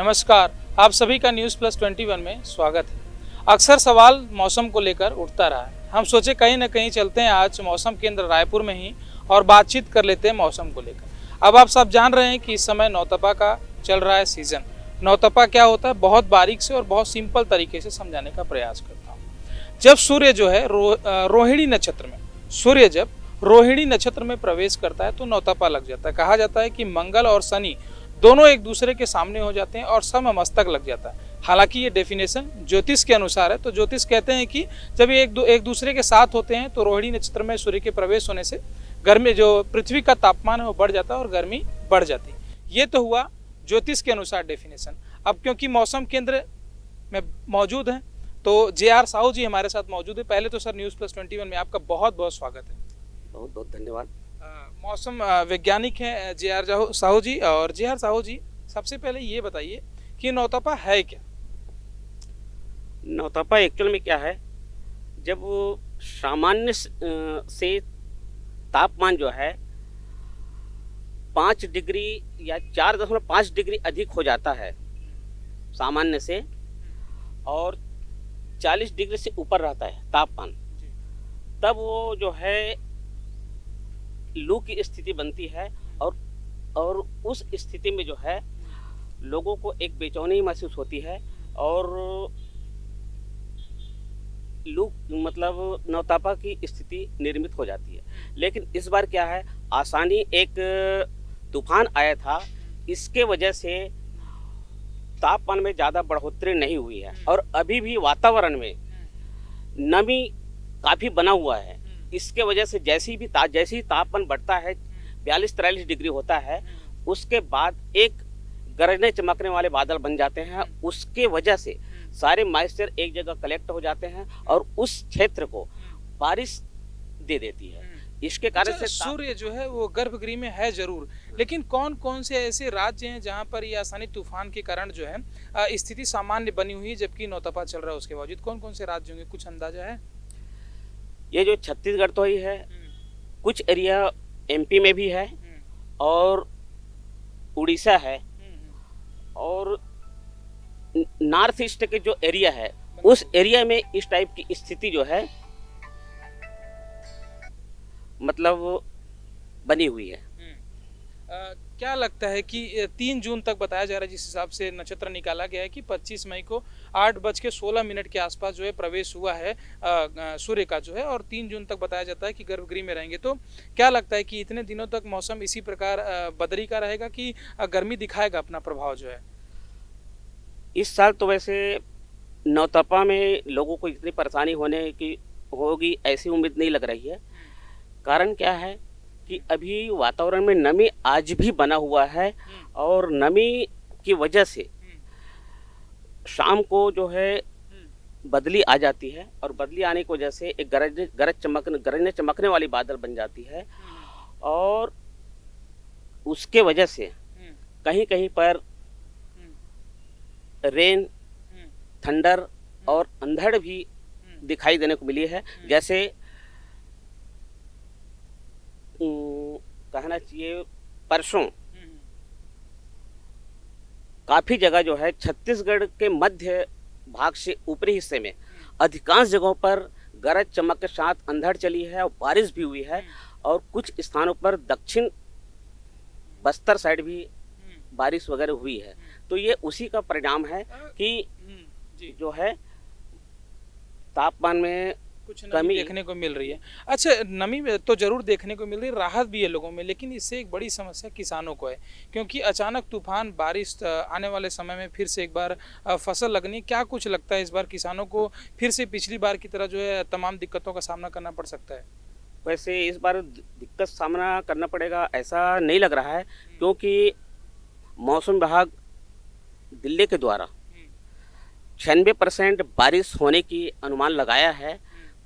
नमस्कार, आप सभी का न्यूज़ प्लस 21 में स्वागत है। अक्सर सवाल मौसम को लेकर उठता रहा है। हम सोचे कहीं ना कहीं चलते हैं आज मौसम केंद्र रायपुर में ही और बातचीत कर लेते हैं मौसम को लेकर। अब आप सब जान रहे हैं कि इस समय नौतपा का चल रहा है सीज़न। नौतपा क्या होता है, बहुत बारीक से और बहुत सिंपल तरीके से समझाने का प्रयास करता हूँ। जब सूर्य जो है रोहिणी नक्षत्र में सूर्य जब रोहिणी नक्षत्र में प्रवेश करता है तो नौतपा लग जाता है। कहा जाता है कि मंगल और शनि दोनों एक दूसरे के सामने हो जाते हैं और सममस्तक लग जाता है। हालांकि ये डेफिनेशन ज्योतिष के अनुसार है, तो ज्योतिष कहते हैं कि जब ये एक दूसरे के साथ होते हैं तो रोहिणी नक्षत्र में सूर्य के प्रवेश होने से गर्मी, जो पृथ्वी का तापमान है वो बढ़ जाता है और गर्मी बढ़ जाती है। ये तो हुआ ज्योतिष के अनुसार डेफिनेशन। अब क्योंकि मौसम केंद्र में मौजूद है तो जे.आर. साहू जी हमारे साथ मौजूद है। पहले तो सर न्यूज़ प्लस 21 में आपका बहुत बहुत स्वागत है। बहुत बहुत धन्यवाद। मौसम वैज्ञानिक हैं जे.आर. साहू जी। और जे.आर. साहू जी, सबसे पहले ये बताइए कि नौतपा है क्या? नौतपा एक्चुअल में क्या है, जब सामान्य से तापमान जो है 5 डिग्री या 4.5 डिग्री अधिक हो जाता है सामान्य से, और 40 डिग्री से ऊपर रहता है तापमान, तब वो जो है लू की स्थिति बनती है। और उस स्थिति में जो है लोगों को एक बेचैनी महसूस होती है और लू मतलब नौतपा की स्थिति निर्मित हो जाती है। लेकिन इस बार क्या है, आसानी एक तूफान आया था, इसके वजह से तापमान में ज़्यादा बढ़ोतरी नहीं हुई है और अभी भी वातावरण में नमी काफ़ी बना हुआ है। इसके वजह से जैसे ही तापमान बढ़ता है 42-43 डिग्री होता है, उसके बाद एक गरजने चमकने वाले बादल बन जाते हैं। उसके वजह से सारे मॉइस्चर एक जगह कलेक्ट हो जाते हैं और उस क्षेत्र को बारिश दे देती है। इसके कारण से सूर्य जो है वो गर्भगृह में है जरूर, लेकिन कौन कौन से ऐसे राज्य हैं जहां पर ये आसानी तूफान के कारण जो है स्थिति सामान्य बनी हुई है जबकि नौतपा चल रहा है? उसके बावजूद कौन कौन से राज्य होंगे, कुछ अंदाजा है? ये जो छत्तीसगढ़ तो ही है, कुछ एरिया एमपी में भी है और उड़ीसा है, और नॉर्थ ईस्ट के जो एरिया है उस एरिया में इस टाइप की स्थिति जो है मतलब बनी हुई है। क्या लगता है कि 3 जून तक बताया जा रहा है, जिस हिसाब से नक्षत्र निकाला गया है कि 25 मई को 8:16 के आसपास जो है प्रवेश हुआ है सूर्य का जो है, और 3 जून तक बताया जाता है कि गर्भगृह में रहेंगे। तो क्या लगता है कि इतने दिनों तक मौसम इसी प्रकार बदरी का रहेगा कि गर्मी दिखाएगा अपना प्रभाव जो है? इस साल तो वैसे नौतपा में लोगों को इतनी परेशानी होने की होगी ऐसी उम्मीद नहीं लग रही है। कारण क्या है कि अभी वातावरण में नमी आज भी बना हुआ है और नमी की वजह से शाम को जो है बदली आ जाती है और बदली आने की वजह से एक गरजने चमकने वाली बादल बन जाती है और उसके वजह से कहीं कहीं पर रेन, थंडर और अंधड़ भी दिखाई देने को मिली है। जैसे कहना चाहिए परसों काफी जगह जो है छत्तीसगढ़ के मध्य भाग से ऊपरी हिस्से में अधिकांश जगहों पर गरज चमक के साथ अंधड़ चली है और बारिश भी हुई है, और कुछ स्थानों पर दक्षिण बस्तर साइड भी बारिश वगैरह हुई है। तो ये उसी का परिणाम है कि जो है तापमान में कुछ नमी देखने को मिल रही है। अच्छा, नमी तो जरूर देखने को मिल रही है, राहत भी है लोगों में, लेकिन इससे एक बड़ी समस्या किसानों को है, क्योंकि अचानक तूफान, बारिश आने वाले समय में फिर से एक बार फसल लगनी। क्या कुछ लगता है इस बार किसानों को फिर से पिछली बार की तरह जो है तमाम दिक्कतों का सामना करना पड़ सकता है? वैसे इस बार दिक्कत सामना करना पड़ेगा ऐसा नहीं लग रहा है, क्योंकि मौसम विभाग दिल्ली के द्वारा 96% बारिश होने की अनुमान लगाया है,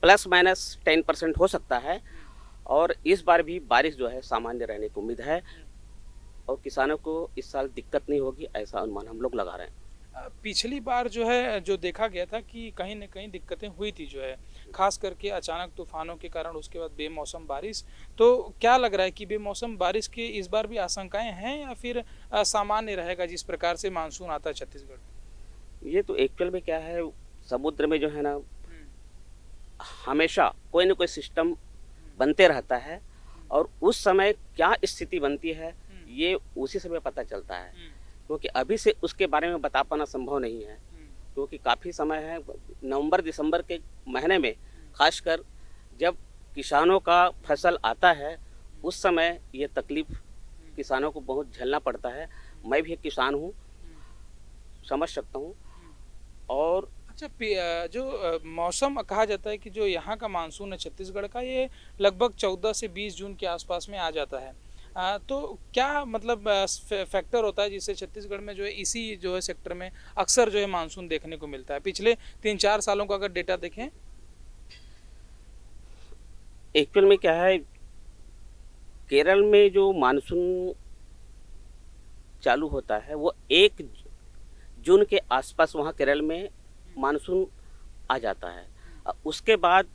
±10% हो सकता है, और इस बार भी बारिश जो है सामान्य रहने की उम्मीद है और किसानों को इस साल दिक्कत नहीं होगी ऐसा अनुमान हम लोग लगा रहे हैं। पिछली बार जो है जो देखा गया था कि कहीं न कहीं दिक्कतें हुई थी जो है, ख़ास करके अचानक तूफ़ानों के कारण उसके बाद बेमौसम बारिश। तो क्या लग रहा है कि बेमौसम बारिश की इस बार भी आशंकाएँ हैं या फिर सामान्य रहेगा जिस प्रकार से मानसून आता है छत्तीसगढ़ में? ये तो एक्चुअल में क्या है, समुद्र में जो है ना, हुँ, हमेशा कोई न कोई सिस्टम बनते रहता है, हुँ, और उस समय क्या स्थिति बनती है, हुँ, ये उसी समय पता चलता है। हुँ, क्योंकि अभी से उसके बारे में बता पाना संभव नहीं है, हुँ, क्योंकि काफ़ी समय है। नवंबर दिसंबर के महीने में खासकर जब किसानों का फसल आता है, उस समय ये तकलीफ हुँ, किसानों को बहुत झेलना पड़ता है। मैं भी एक किसान हूँ, हुँ, समझ सकता हूँ। हुँ। और अच्छा जो मौसम कहा जाता है कि जो यहाँ का मानसून है छत्तीसगढ़ का ये लगभग 14 से 20 जून के आसपास में आ जाता है। तो क्या मतलब फैक्टर होता है जिससे छत्तीसगढ़ में जो है इसी जो है सेक्टर में अक्सर जो है मानसून देखने को मिलता है? पिछले 3-4 सालों का अगर डेटा देखें। एक्चुअल में क्या है, केरल में जो मानसून चालू होता है वो 1 जून के आसपास वहाँ केरल में मानसून आ जाता है। उसके बाद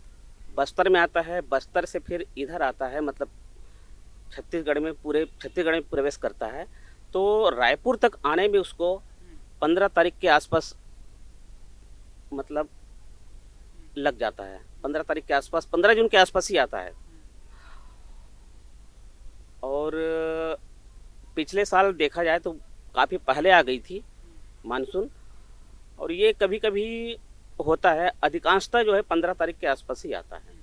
बस्तर में आता है, बस्तर से फिर इधर आता है, मतलब पूरे छत्तीसगढ़ में प्रवेश करता है। तो रायपुर तक आने में उसको 15 तारीख के आसपास, मतलब लग जाता है। 15 तारीख के आसपास, 15 जून के आसपास ही आता है। और पिछले साल देखा जाए तो काफ़ी पहले आ गई थी मानसून। और ये कभी-कभी होता है, अधिकांशतः जो है 15 तारीख के आसपास ही आता है।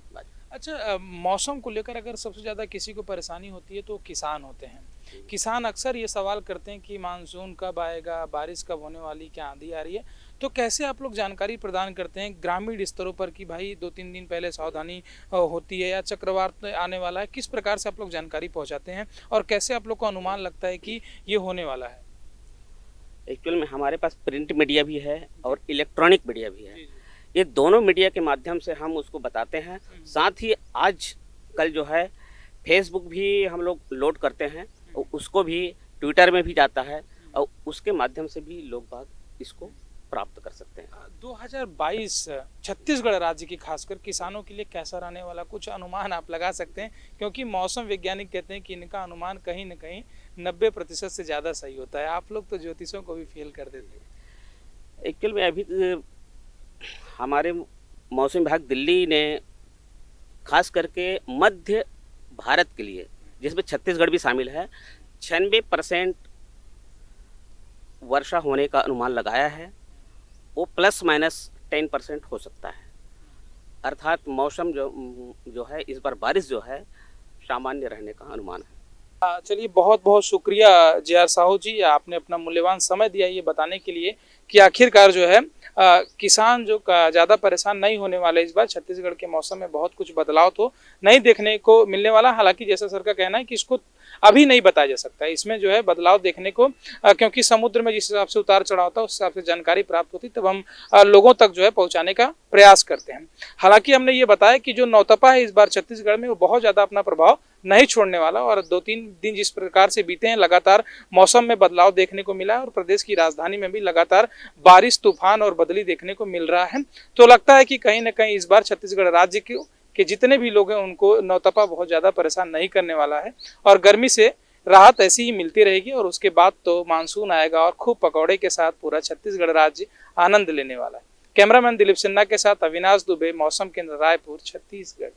अच्छा मौसम को लेकर अगर सबसे ज़्यादा किसी को परेशानी होती है तो किसान होते हैं। किसान अक्सर ये सवाल करते हैं कि मानसून कब आएगा, बारिश कब होने वाली, क्या आंधी आ रही है? तो कैसे आप लोग जानकारी प्रदान करते हैं ग्रामीण स्तरों पर कि भाई 2-3 दिन पहले सावधानी होती है या चक्रवात आने वाला है? किस प्रकार से आप लोग जानकारी पहुँचाते हैं और कैसे आप लोग को अनुमान लगता है कि ये होने वाला है? एक्चुअल में हमारे पास प्रिंट मीडिया भी है और इलेक्ट्रॉनिक मीडिया भी है। जी, जी। ये दोनों मीडिया के माध्यम से हम उसको बताते हैं। साथ ही आज कल जो है फेसबुक भी हम लोग लोड करते हैं, और उसको भी ट्विटर में भी जाता है, और उसके माध्यम से भी लोग बाग इसको प्राप्त कर सकते हैं। 2022 छत्तीसगढ़ राज्य की खासकर किसानों के लिए कैसा रहने वाला कुछ अनुमान आप लगा सकते हैं? क्योंकि मौसम वैज्ञानिक कहते हैं कि इनका अनुमान कहीं न कहीं 90% से ज़्यादा सही होता है। आप लोग तो ज्योतिषों को भी फेल कर देते हैं। एक्चुअल में अभी हमारे मौसम विभाग दिल्ली ने खास करके मध्य भारत के लिए, जिसमें छत्तीसगढ़ भी शामिल है, 96% वर्षा होने का अनुमान लगाया है। वो ±10% हो सकता है। अर्थात मौसम जो है इस बार बारिश जो है सामान्य रहने का अनुमान है। चलिए बहुत-बहुत शुक्रिया जे.आर. साहू जी, आपने अपना मूल्यवान समय दिया ये बताने के लिए कि आखिरकार जो है किसान जो ज़्यादा परेशान नहीं होने वाले इस बार छत्तीसगढ़ के मौसम में बहुत कुछ बदलाव तो नहीं देखने को मिलने वाला। हालाँकि जैसा सर का कहना है कि इसको अभी नहीं बताया जा सकता है। इसमें जो है बदलाव देखने को क्योंकि समुद्र में जिस हिसाब से उतार-चढ़ाव होता है उस हिसाब से जानकारी प्राप्त होती तब हम लोगों तक जो है पहुँचाने का प्रयास करते हैं। हालाँकि हमने ये बताया कि जो नौतपा है इस बार छत्तीसगढ़ में वो बहुत ज़्यादा अपना प्रभाव नहीं छोड़ने वाला और 2-3 दिन जिस प्रकार से बीते हैं लगातार मौसम में बदलाव देखने को मिला है और प्रदेश की राजधानी में भी लगातार बारिश, तूफान और बदली देखने को मिल रहा है। तो लगता है कि कहीं न कहीं इस बार छत्तीसगढ़ राज्य के जितने भी लोग हैं उनको नौतपा बहुत ज़्यादा परेशान नहीं करने वाला है और गर्मी से राहत ऐसी ही मिलती रहेगी और उसके बाद तो मानसून आएगा और खूब पकौड़े के साथ पूरा छत्तीसगढ़ राज्य आनंद लेने वाला है। कैमरामैन दिलीप सिन्हा के साथ अविनाश दुबे, मौसम केंद्र रायपुर, छत्तीसगढ़।